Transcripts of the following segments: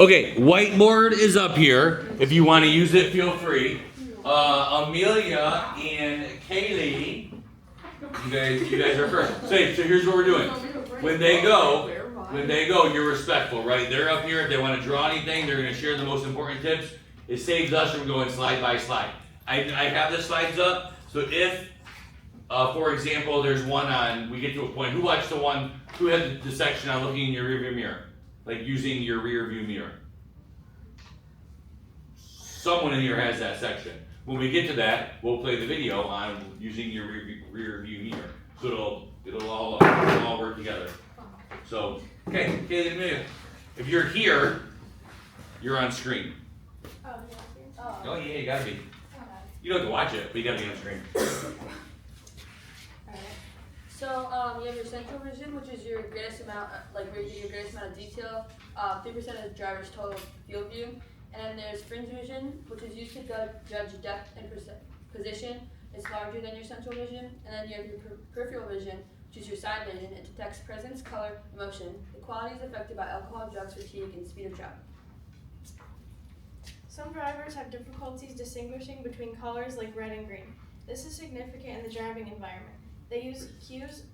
Okay, whiteboard is up here. If you want to use it, feel free. Amelia and Kaylee, you guys are first. So here's what we're doing. When they go, you're respectful, right? They're up here. If they want to draw anything, they're going to share the most important tips. It saves us from going slide by slide. I have the slides up, so if, for example, there's one on, we get to a point, who had the section on looking in your rearview mirror? Like using your rear view mirror. Someone in here has that section. When we get to that, we'll play the video on using your rear view mirror. So it'll all work together. So, okay, Kaylee, if you're here, you're on screen. Oh yeah, you gotta be. You don't have to watch it, but you gotta be on screen. So you have your central vision, which is your greatest amount, like where you get your greatest amount of detail, 3% of the driver's total field view. And then there's fringe vision, which is used to judge depth and position. It's larger than your central vision. And then you have your peripheral vision, which is your side vision. It detects presence, color, motion. The quality is affected by alcohol, drugs, fatigue, and speed of travel. Some drivers have difficulties distinguishing between colors like red and green. This is significant in the driving environment. They use cues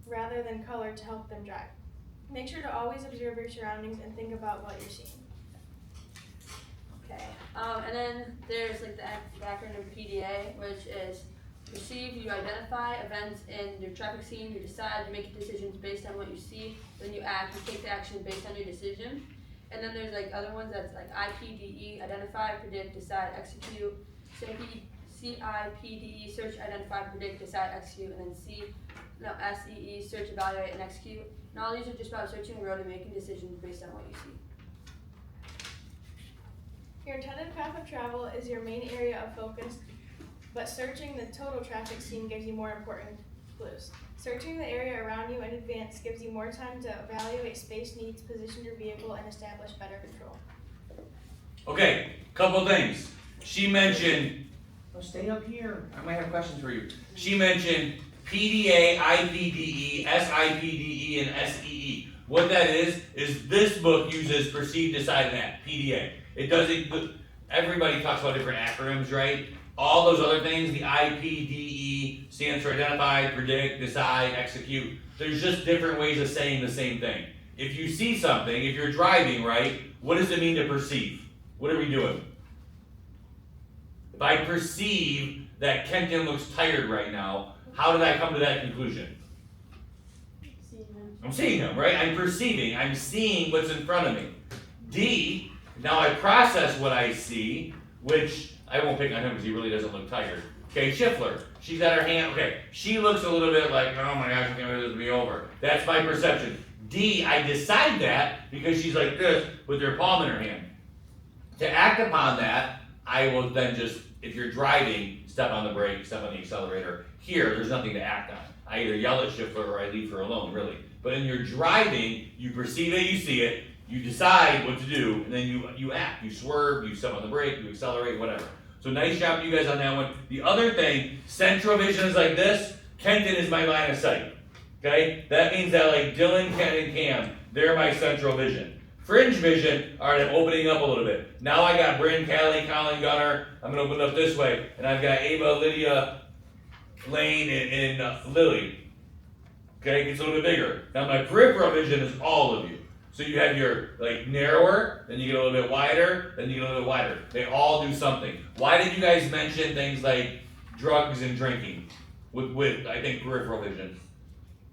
rather than color to help them drive. Make sure to always observe your surroundings and think about what you're seeing. Okay. And then there's like the acronym PDA, which is perceive, you identify events in your traffic scene, you decide, you make decisions based on what you see, then you act, you take the action based on your decision. And then there's like other ones that's like IPDE, identify, predict, decide, execute, CIPDE, search, identify, predict, decide, execute, and then SEE, search, evaluate, and execute. And all these are just about searching the road and making decisions based on what you see. Your intended path of travel is your main area of focus, but searching the total traffic scene gives you more important clues. Searching the area around you in advance gives you more time to evaluate space needs, position your vehicle, and establish better control. Okay, couple things. She mentioned, stay up here. I might have questions for you. She mentioned PDA, IPDE, SIPDE, and SEE. What that is this book uses perceive, decide, and act, PDA. It doesn't, everybody talks about different acronyms, right? All those other things, the IPDE stands for identify, predict, decide, execute. There's just different ways of saying the same thing. If you see something, if you're driving, right, what does it mean to perceive? What are we doing? If I perceive that Kenton looks tired right now, how did I come to that conclusion? I'm seeing him, right? I'm perceiving. I'm seeing what's in front of me. D, now I process what I see, which I won't pick on him because he really doesn't look tired. Okay, Schiffler, she's at her hand. Okay, she looks a little bit like, oh my gosh, I can't wait for this to be over. That's my perception. D, I decide that because she's like this with her palm in her hand. To act upon that, I will then just, if you're driving, step on the brake, step on the accelerator. Here, there's nothing to act on. I either yell at Schiffler or I leave her alone, really. But in your driving, you perceive it, you see it, you decide what to do, and then you act. You swerve, you step on the brake, you accelerate, whatever. So nice job you guys on that one. The other thing, central vision is like this. Kenton is my line of sight. Okay? That means that like Dylan, Ken, and Cam, they're my central vision. Fringe vision, all right, I'm opening up a little bit. Now I got Bryn, Callie, Colin, Gunnar. I'm going to open up this way. And I've got Ava, Lydia, Lane, and Lily. Okay, it gets a little bit bigger. Now my peripheral vision is all of you. So you have your like narrower, then you get a little bit wider, then you get a little bit wider. They all do something. Why did you guys mention things like drugs and drinking with I think peripheral vision?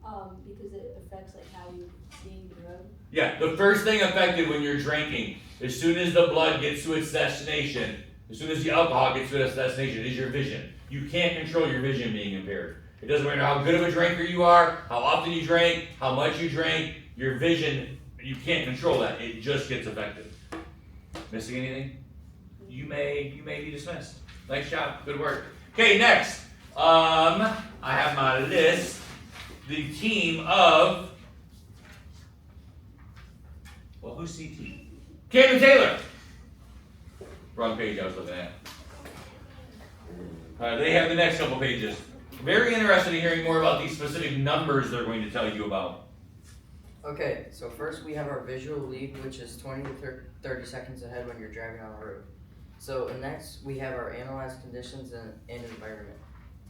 Because it affects like how you see the road. Yeah, the first thing affected when you're drinking, as soon as the blood gets to its destination, as soon as the alcohol gets to its destination, is your vision. You can't control your vision being impaired. It doesn't matter how good of a drinker you are, how often you drink, how much you drink, your vision, you can't control that. It just gets affected. Missing anything? You may be dismissed. Nice job. Good work. Okay, next. I have my list. The team of, well, who's CT? Camden Taylor. Wrong page I was looking at. They have the next couple pages. Very interested in hearing more about these specific numbers they're going to tell you about. Okay, so first we have our visual lead, which is 20 to 30 seconds ahead when you're driving on the road. So and next we have our analyze conditions and environment.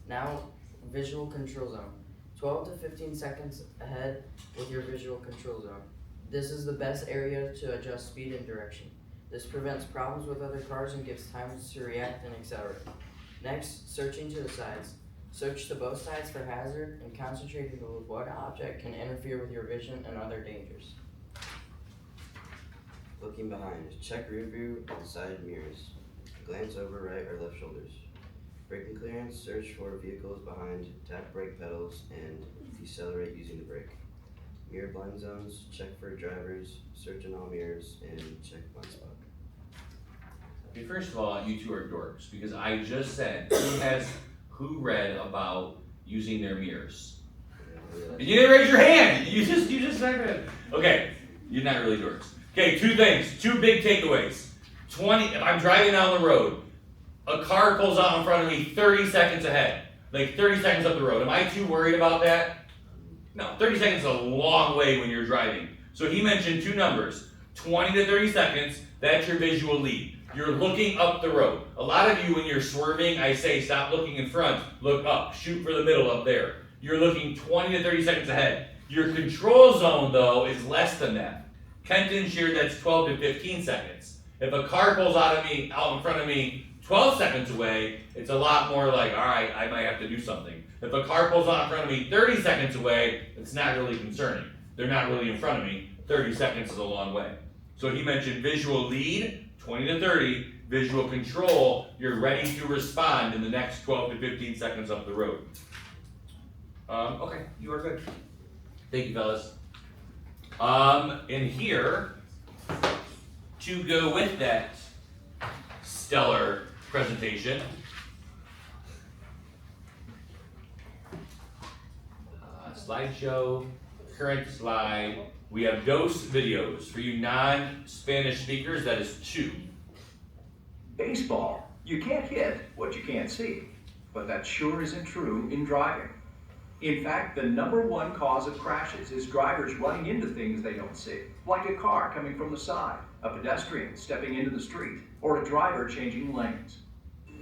Now, visual control zone, 12 to 15 seconds ahead with your visual control zone. This is the best area to adjust speed and direction. This prevents problems with other cars and gives time to react and accelerate. Next, searching to the sides. Search to both sides for hazard and concentrate on what object can interfere with your vision and other dangers. Looking behind, check rear view and side mirrors. Glance over right or left shoulders. Braking clearance, search for vehicles behind, tap brake pedals, and decelerate using the brake. Mirror blind zones, check for drivers, search in all mirrors, and check blind spot. Okay, first of all, you two are dorks, because I just said, who read about using their mirrors? You didn't raise your hand, you just said it. Okay, you're not really dorks. Okay, two things, two big takeaways. If I'm driving down the road, a car pulls out in front of me 30 seconds ahead, like 30 seconds up the road. Am I too worried about that? No, 30 seconds is a long way when you're driving. So he mentioned two numbers, 20 to 30 seconds, that's your visual lead. You're looking up the road. A lot of you, when you're swerving, I say stop looking in front, look up, shoot for the middle up there. You're looking 20 to 30 seconds ahead. Your control zone, though, is less than that. Kenton shared that's 12 to 15 seconds. If a car pulls out in front of me 12 seconds away, it's a lot more like, all right, I might have to do something. If a car pulls out in front of me 30 seconds away, it's not really concerning. They're not really in front of me. 30 seconds is a long way. So he mentioned visual lead, 20 to 30, visual control, you're ready to respond in the next 12 to 15 seconds up the road. Okay, you are good. Thank you, fellas. In here, to go with that stellar presentation, slideshow, current slide, we have dos videos. For you non-Spanish speakers, that is 2. Baseball. You can't hit what you can't see, but that sure isn't true in driving. In fact, the #1 cause of crashes is drivers running into things they don't see, like a car coming from the side, a pedestrian stepping into the street, or a driver changing lanes.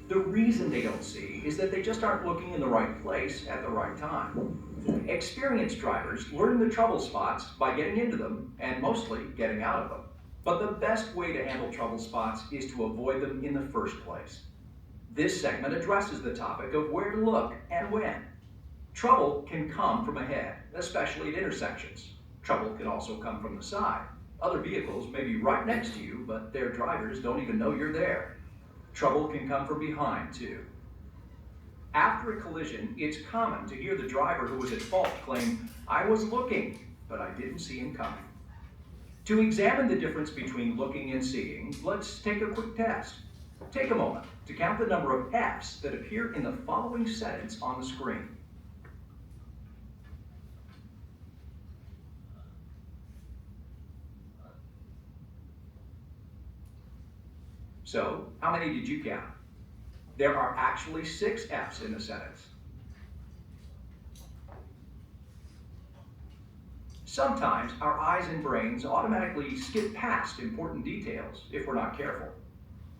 The reason they don't see is that they just aren't looking in the right place at the right time. Experienced drivers learn the trouble spots by getting into them and mostly getting out of them. But the best way to handle trouble spots is to avoid them in the first place. This segment addresses the topic of where to look and when. Trouble can come from ahead, especially at intersections. Trouble can also come from the side. Other vehicles may be right next to you, but their drivers don't even know you're there. Trouble can come from behind, too. After a collision, it's common to hear the driver who was at fault claim, "I was looking, but I didn't see him coming." To examine the difference between looking and seeing, let's take a quick test. Take a moment to count the number of F's that appear in the following sentence on the screen. So, how many did you count? There are actually 6 F's in the sentence. Sometimes our eyes and brains automatically skip past important details if we're not careful.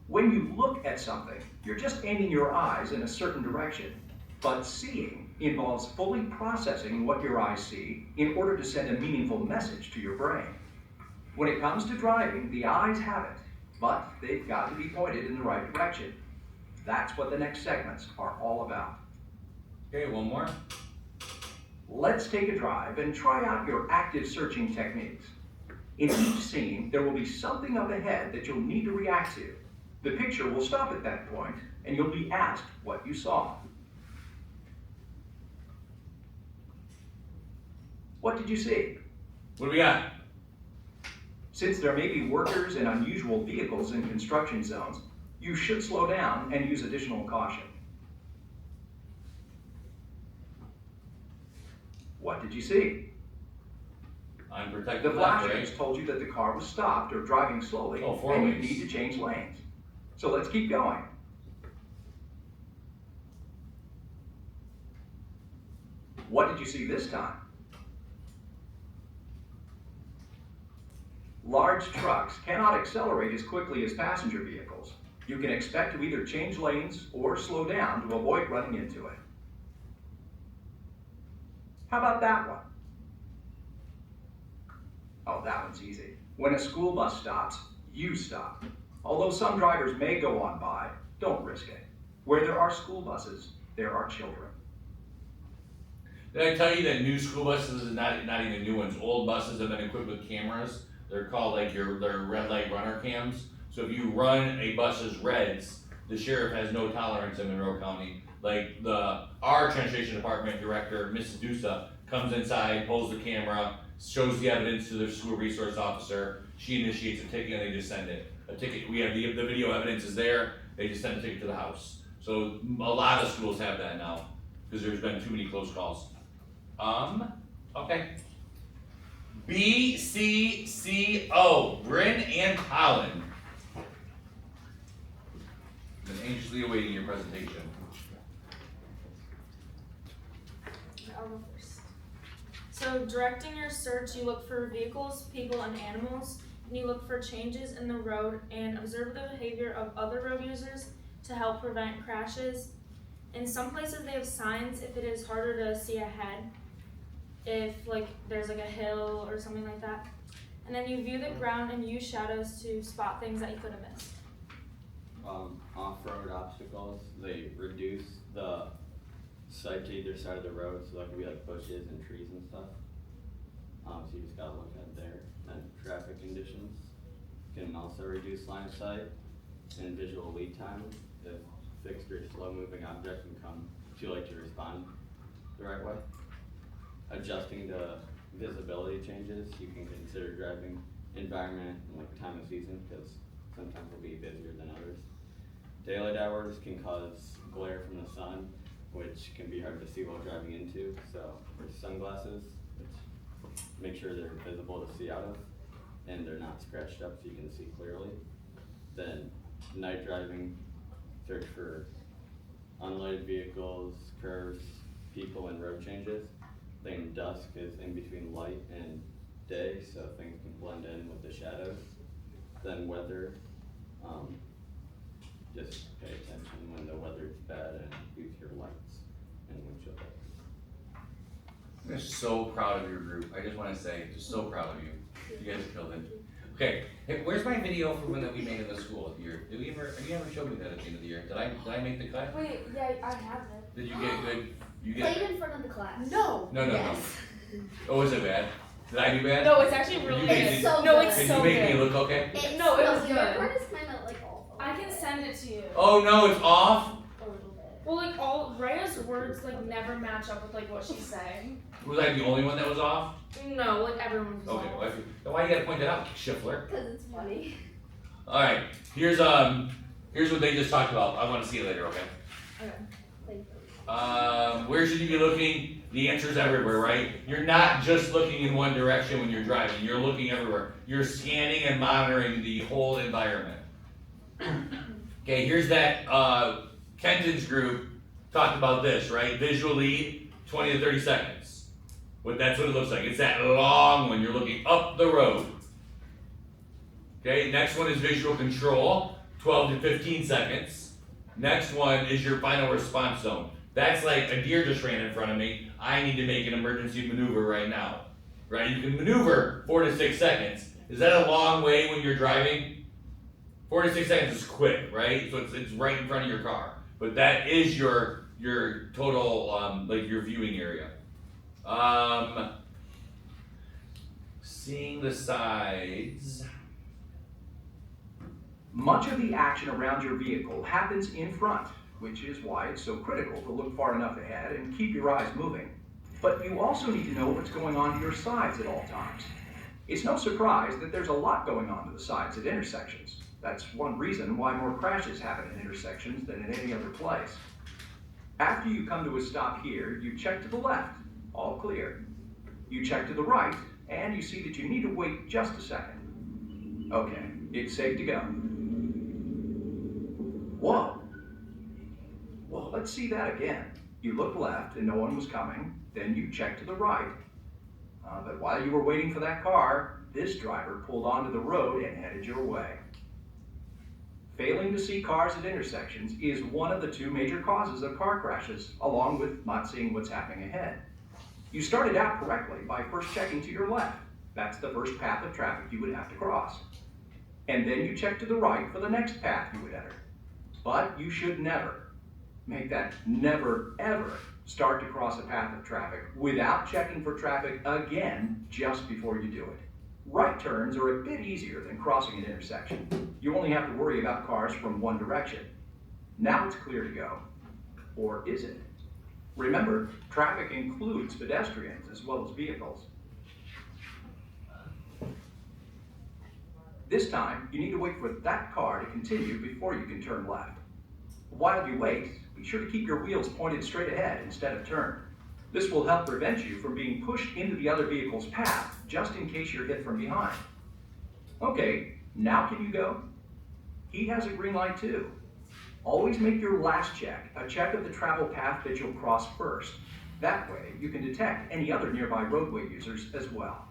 When you look at something, you're just aiming your eyes in a certain direction. But seeing involves fully processing what your eyes see in order to send a meaningful message to your brain. When it comes to driving, the eyes have it, but they've got to be pointed in the right direction. That's what the next segments are all about. Okay, one more. Let's take a drive and try out your active searching techniques. In each scene, there will be something up ahead that you'll need to react to. The picture will stop at that point, and you'll be asked what you saw. What did you see? What do we got? Since there may be workers and unusual vehicles in construction zones, you should slow down and use additional caution. What did you see? Unprotected The left, flashers right? told you that the car was stopped or driving slowly, Oh, 4 and you lanes. need to change lanes. So let's keep going. What did you see this time? Large trucks cannot accelerate as quickly as passenger vehicles. You can expect to either change lanes or slow down to avoid running into it. How about that one? Oh, that one's easy. When a school bus stops, you stop. Although some drivers may go on by, don't risk it. Where there are school buses, there are children. Did I tell you that new school buses, not even new ones, old buses have been equipped with cameras? They're called like their red light runner cams. So if you run a bus's reds, the sheriff has no tolerance in Monroe County. Like our transportation department director, Mrs. Dusa, comes inside, pulls the camera, shows the evidence to the school resource officer. She initiates a ticket and they just send it. A ticket, we have the video evidence is there, they just send a ticket to the house. So a lot of schools have that now, because there's been too many close calls. Okay. BCCO, Bryn and Holland. Been anxiously awaiting your presentation. I'll go first. So directing your search, you look for vehicles, people, and animals, and you look for changes in the road and observe the behavior of other road users to help prevent crashes. In some places they have signs if it is harder to see ahead, if like there's like a hill or something like that. And then you view the ground and use shadows to spot things that you could have missed. Off-road obstacles, they reduce the sight to either side of the road, so that could be like bushes and trees and stuff. So you just gotta look at there. And traffic conditions can also reduce line of sight and visual lead time. If fixed or slow-moving objects can come too late to respond the right way. Adjusting the visibility changes, you can consider driving environment and like time of season, because sometimes it'll be busier than others. Daylight hours can cause glare from the sun, which can be hard to see while driving into. So there's sunglasses, which make sure they're visible to see out of, and they're not scratched up so you can see clearly. Then night driving, search for unlighted vehicles, curves, people, and road changes. Then dusk is in between light and day, so things can blend in with the shadows. Then weather, just pay attention when the weather's bad and use your lights and windshield wipers. I'm just so proud of your group. I just want to say, just so proud of you. You guys killed it. Okay, hey, where's my video for one that we made in the school year? Did we ever? You never showed me that at the end of the year. Did I make the cut? Wait, yeah, I have it. Did you get good? You Play get? it in front of the class. No. No. Yes. Oh, was it bad? Did I do bad? No, it's actually Did really you good. make- It's so No, good. it's Did so you make good. me look okay? It's No, it was Your good. part is kind of like awful. I can send it to you. Oh no, it's off. A little bit. Well, like Raya's words like never match up with like what she's saying. Was I the only one that was off? No, like everyone was Okay. off. Well, then why you gotta point that out, Schiffler? Because it's funny. All right. Here's what they just talked about. I want to see it later. Okay. Like, Where should you be looking? The answer's everywhere, right? You're not just looking in one direction when you're driving. You're looking everywhere. You're scanning and monitoring the whole environment. Okay, here's that, Kenton's group talked about this, right? Visual lead, 20 to 30 seconds. That's what it looks like. It's that long one. You're looking up the road. Okay, next one is visual control, 12 to 15 seconds. Next one is your final response zone. That's like a deer just ran in front of me. I need to make an emergency maneuver right now. Right? You can maneuver 4 to 6 seconds. Is that a long way when you're driving? 4 to 6 seconds is quick, right? So it's right in front of your car. But that is your total like your viewing area. Seeing the sides. Much of the action around your vehicle happens in front, which is why it's so critical to look far enough ahead and keep your eyes moving. But you also need to know what's going on to your sides at all times. It's no surprise that there's a lot going on to the sides at intersections. That's one reason why more crashes happen in intersections than in any other place. After you come to a stop here, you check to the left, all clear. You check to the right, and you see that you need to wait just a second. Okay, it's safe to go. Whoa. Well, let's see that again. You look left and no one was coming, then you check to the right. But while you were waiting for that car, this driver pulled onto the road and headed your way. Failing to see cars at intersections is one of the two major causes of car crashes, along with not seeing what's happening ahead. You started out correctly by first checking to your left. That's the first path of traffic you would have to cross. And then you check to the right for the next path you would enter. But you should never, make that never ever, start to cross a path of traffic without checking for traffic again just before you do it. Right turns are a bit easier than crossing an intersection. You only have to worry about cars from one direction. Now it's clear to go. Or is it? Remember, traffic includes pedestrians as well as vehicles. This time, you need to wait for that car to continue before you can turn left. While you wait, be sure to keep your wheels pointed straight ahead instead of turned. This will help prevent you from being pushed into the other vehicle's path, just in case you're hit from behind. Okay, now can you go? He has a green light too. Always make your last check a check of the travel path that you'll cross first. That way, you can detect any other nearby roadway users as well.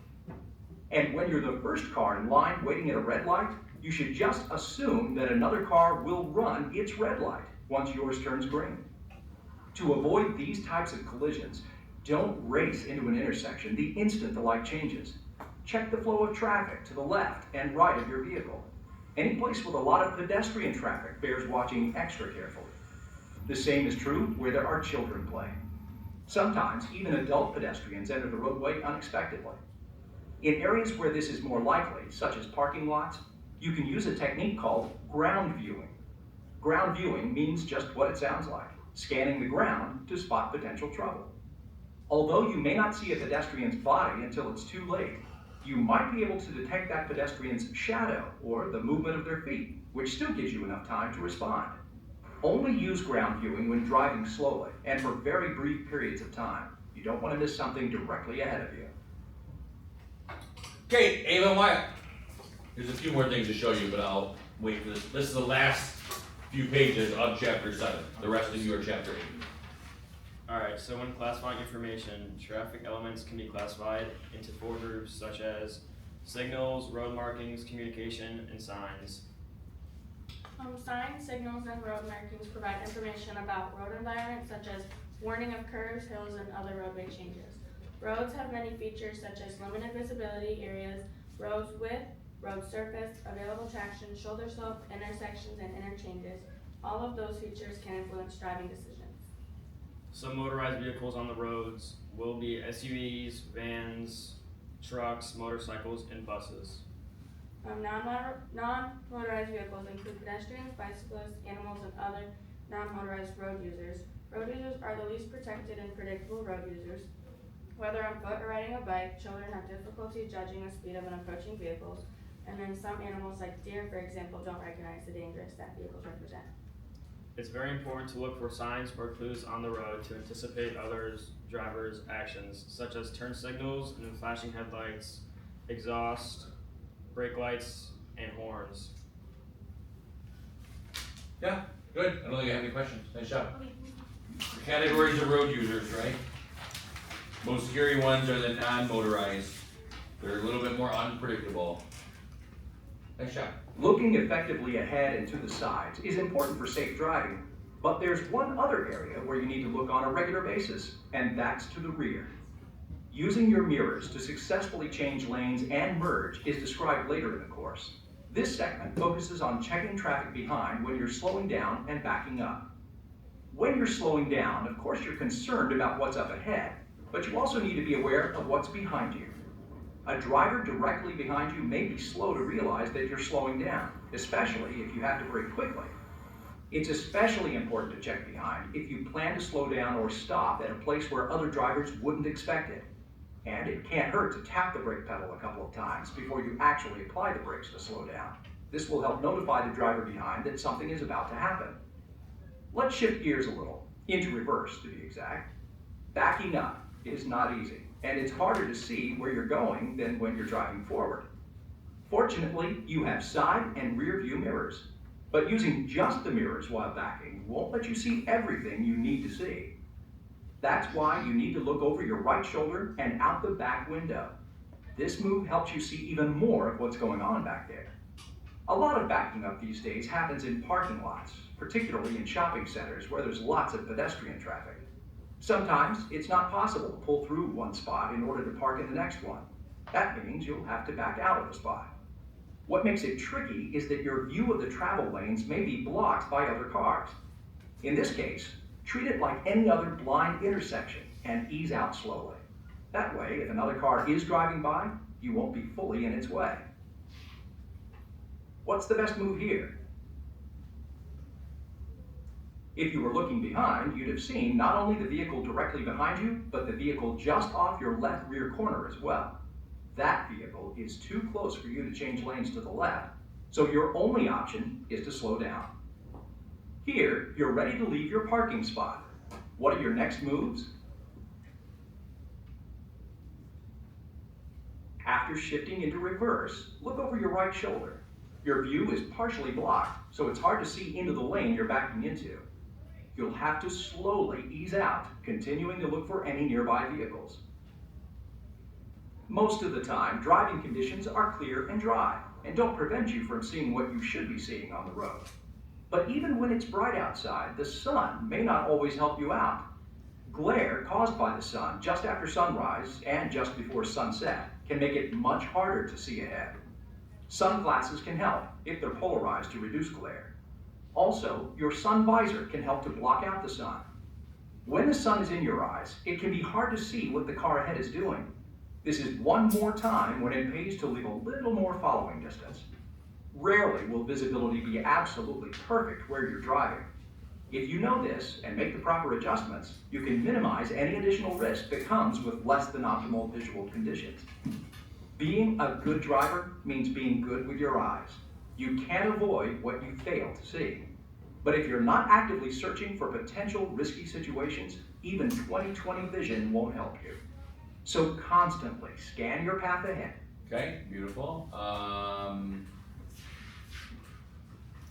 And when you're the first car in line waiting at a red light, you should just assume that another car will run its red light once yours turns green. To avoid these types of collisions, don't race into an intersection the instant the light changes. Check the flow of traffic to the left and right of your vehicle. Any place with a lot of pedestrian traffic bears watching extra carefully. The same is true where there are children playing. Sometimes even adult pedestrians enter the roadway unexpectedly. In areas where this is more likely, such as parking lots, you can use a technique called ground viewing. Ground viewing means just what it sounds like, scanning the ground to spot potential trouble. Although you may not see a pedestrian's body until it's too late, you might be able to detect that pedestrian's shadow or the movement of their feet, which still gives you enough time to respond. Only use ground viewing when driving slowly and for very brief periods of time. You don't want to miss something directly ahead of you. Okay, Ava and Wyatt. There's a few more things to show you, but I'll wait for this. This is the last few pages of chapter 7. The rest of you are chapter 8. Alright, so when classifying information, traffic elements can be classified into 4 groups such as signals, road markings, communication, and signs. Signs, signals, and road markings provide information about road environment such as warning of curves, hills, and other roadway changes. Roads have many features such as limited visibility areas, roads width, road surface, available traction, shoulder slope, intersections, and interchanges. All of those features can influence driving decisions. Some motorized vehicles on the roads will be SUVs, vans, trucks, motorcycles, and buses. Non-motorized vehicles include pedestrians, bicyclists, animals, and other non-motorized road users. Road users are the least protected and predictable road users. Whether on foot or riding a bike, children have difficulty judging the speed of an approaching vehicle, and then some animals like deer, for example, don't recognize the dangers that vehicles represent. It's very important to look for signs or clues on the road to anticipate others' drivers' actions, such as turn signals and flashing headlights, exhaust, brake lights, and horns. Yeah, good. I don't think I have any questions. Nice job. Categories of road users, right? Most scary ones are the non-motorized. They're a little bit more unpredictable. Nice job. Looking effectively ahead and to the sides is important for safe driving, but there's one other area where you need to look on a regular basis, and that's to the rear. Using your mirrors to successfully change lanes and merge is described later in the course. This segment focuses on checking traffic behind when you're slowing down and backing up. When you're slowing down, of course you're concerned about what's up ahead, but you also need to be aware of what's behind you. A driver directly behind you may be slow to realize that you're slowing down, especially if you have to brake quickly. It's especially important to check behind if you plan to slow down or stop at a place where other drivers wouldn't expect it. And it can't hurt to tap the brake pedal a couple of times before you actually apply the brakes to slow down. This will help notify the driver behind that something is about to happen. Let's shift gears a little, into reverse to be exact. Backing up is not easy, and it's harder to see where you're going than when you're driving forward. Fortunately, you have side and rear view mirrors, but using just the mirrors while backing won't let you see everything you need to see. That's why you need to look over your right shoulder and out the back window. This move helps you see even more of what's going on back there. A lot of backing up these days happens in parking lots, particularly in shopping centers where there's lots of pedestrian traffic. Sometimes it's not possible to pull through one spot in order to park in the next one. That means you'll have to back out of the spot. What makes it tricky is that your view of the travel lanes may be blocked by other cars. In this case, treat it like any other blind intersection and ease out slowly. That way, if another car is driving by, you won't be fully in its way. What's the best move here? If you were looking behind, you'd have seen not only the vehicle directly behind you, but the vehicle just off your left rear corner as well. That vehicle is too close for you to change lanes to the left, so your only option is to slow down. Here, you're ready to leave your parking spot. What are your next moves? After shifting into reverse, look over your right shoulder. Your view is partially blocked, so it's hard to see into the lane you're backing into. You'll have to slowly ease out, continuing to look for any nearby vehicles. Most of the time, driving conditions are clear and dry, and don't prevent you from seeing what you should be seeing on the road. But even when it's bright outside, the sun may not always help you out. Glare caused by the sun just after sunrise and just before sunset can make it much harder to see ahead. Sunglasses can help if they're polarized to reduce glare. Also, your sun visor can help to block out the sun. When the sun is in your eyes, it can be hard to see what the car ahead is doing. This is one more time when it pays to leave a little more following distance. Rarely will visibility be absolutely perfect where you're driving. If you know this and make the proper adjustments, you can minimize any additional risk that comes with less than optimal visual conditions. Being a good driver means being good with your eyes. You can't avoid what you fail to see. But if you're not actively searching for potential risky situations, even 20/20 vision won't help you. So constantly scan your path ahead. Okay, beautiful.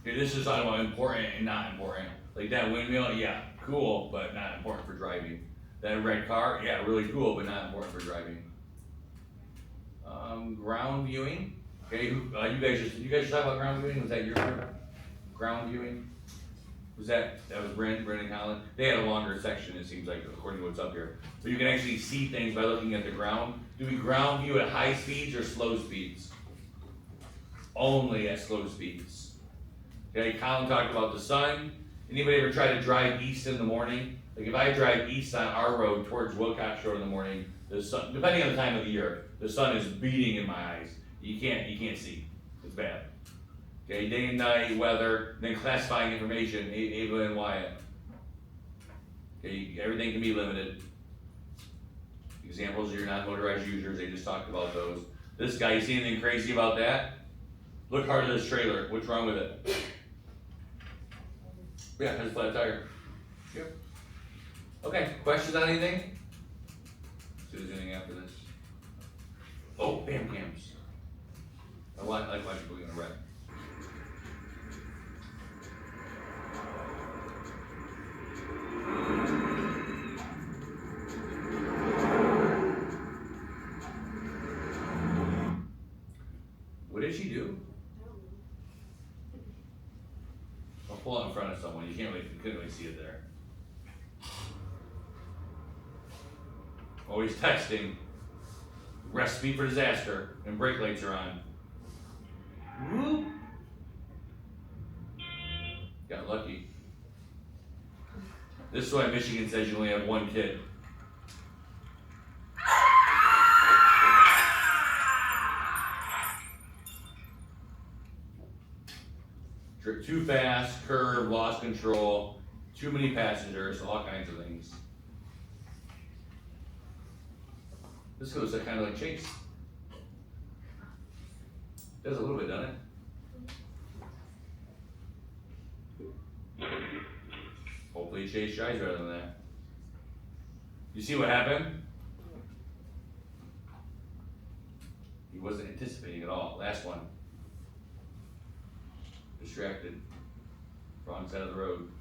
Okay, this is important and not important. Like that windmill, yeah, cool, but not important for driving. That red car, yeah, really cool, but not important for driving. Ground viewing. Okay, you guys just talk about ground viewing? Was that your group? Ground viewing? Was that was Brandon Collins? They had a longer section, it seems like, according to what's up here. So you can actually see things by looking at the ground. Do we ground view at high speeds or slow speeds? Only at slow speeds. Okay, Colin talked about the sun. Anybody ever try to drive east in the morning? Like if I drive east on our road towards Wilcox Road in the morning, the sun, depending on the time of the year, the sun is beating in my eyes. You can't see. It's bad. Okay, day and night, weather, then classifying information, Ava and Wyatt. Okay, everything can be limited. Examples, you're not motorized users, they just talked about those. This guy, you see anything crazy about that? Look hard at this trailer, what's wrong with it? Yeah, it has a flat tire. Yep. Okay, questions on anything? See if there's anything after this. Oh, bam cams. I like watching people get in a wreck. What did she do? I'll pull out in front of someone. You couldn't really see it there. Always texting. Recipe for disaster. And brake lights are on. Whoop. Got lucky. This is why Michigan says you only have one kid. Too fast, curve, lost control, too many passengers, all kinds of things. This goes kind of like Chase. Does a little bit, doesn't it? Hopefully Chase drives better than that. You see what happened? He wasn't anticipating at all. Last one. Distracted. Wrong side of the road.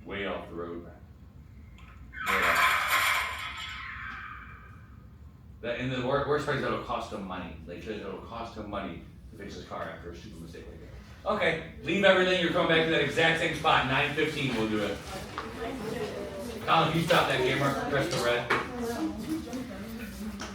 Way off the road. Way off. That, and the worst part is that'll cost him money. Like, it'll cost him money to fix his car after a stupid mistake like that. Okay, leave everything, you're coming back to that exact same spot, 9:15 we'll do it. Colin, you stop that camera, press the red.